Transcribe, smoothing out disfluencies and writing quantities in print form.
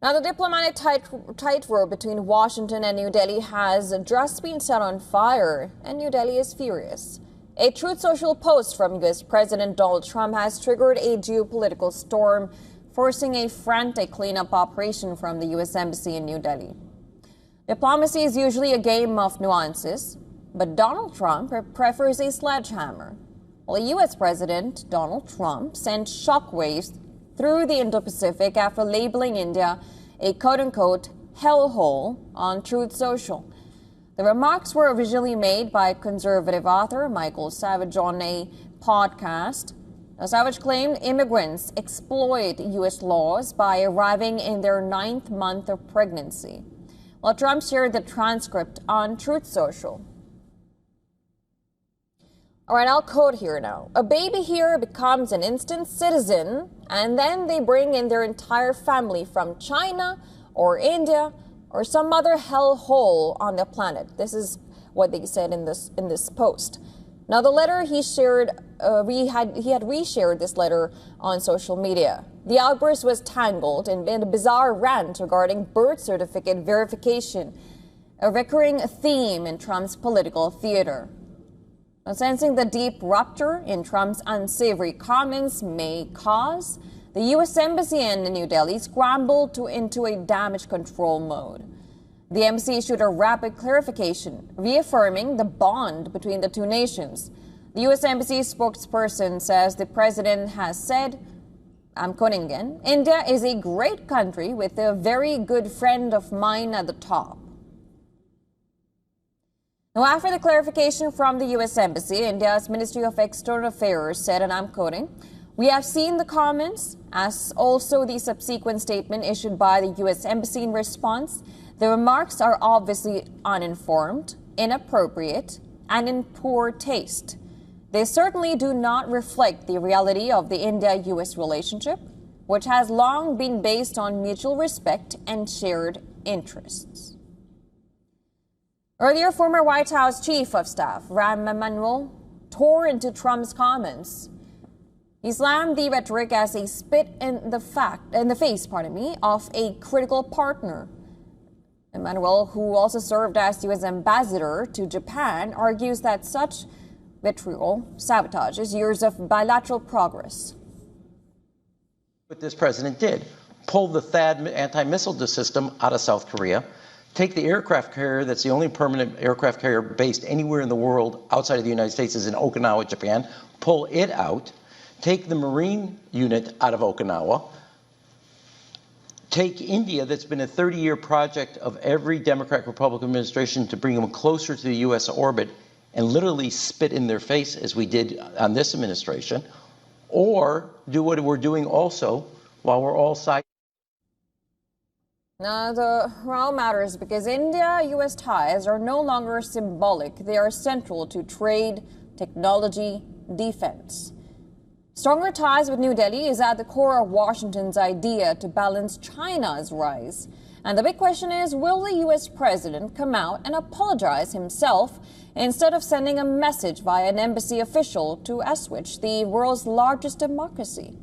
Now, the diplomatic tightrope between Washington and New Delhi has just been set on fire, and New Delhi is furious. A Truth Social post from U.S. President Donald Trump has triggered a geopolitical storm, forcing a frantic cleanup operation from the U.S. Embassy in New Delhi. Diplomacy is usually a game of nuances, but Donald Trump prefers a sledgehammer. Well, U.S. President Donald Trump sent shockwaves through the Indo-Pacific after labeling India a quote-unquote hellhole on Truth Social. The remarks were originally made by conservative author Michael Savage on a podcast. Now, Savage claimed immigrants exploit U.S. laws by arriving in their 9th month of pregnancy. Well, Trump shared the transcript on Truth Social. All right, I'll quote here now. A baby here becomes an instant citizen, and then they bring in their entire family from China or India or some other hellhole on the planet. This is what they said in this post. Now, the letter he shared, he had reshared this letter on social media. The outburst was tangled in a bizarre rant regarding birth certificate verification, a recurring theme in Trump's political theater. Now, sensing the deep rupture in Trump's unsavory comments may cause, the U.S. Embassy in New Delhi scrambled into a damage control mode. The embassy issued a rapid clarification, reaffirming the bond between the two nations. The U.S. Embassy spokesperson says the president has said, I'm quoting again, India is a great country with a very good friend of mine at the top. Now, after the clarification from the U.S. Embassy, India's Ministry of External Affairs said, and I'm quoting, we have seen the comments, as also the subsequent statement issued by the U.S. Embassy in response. The remarks are obviously uninformed, inappropriate, and in poor taste. They certainly do not reflect the reality of the India-U.S. relationship, which has long been based on mutual respect and shared interests. Earlier, former White House Chief of Staff Rahm Emanuel tore into Trump's comments. He slammed the rhetoric as a spit in the face of a critical partner. Emanuel, who also served as U.S. ambassador to Japan, argues that such vitriol sabotages years of bilateral progress. What this president did, pull the THAAD anti-missile system out of South Korea, take the aircraft carrier that's the only permanent aircraft carrier based anywhere in the world outside of the United States is in Okinawa, Japan, pull it out, take the Marine unit out of Okinawa, take India, that's been a 30-year project of every Democrat-Republican administration to bring them closer to the U.S. orbit, and literally spit in their face, as we did on this administration, or do what we're doing also while we're all side. Now, the row matters because India-U.S. ties are no longer symbolic. They are central to trade, technology, defense. Stronger ties with New Delhi is at the core of Washington's idea to balance China's rise. And the big question is, will the U.S. president come out and apologize himself instead of sending a message via an embassy official to Ipswich, the world's largest democracy?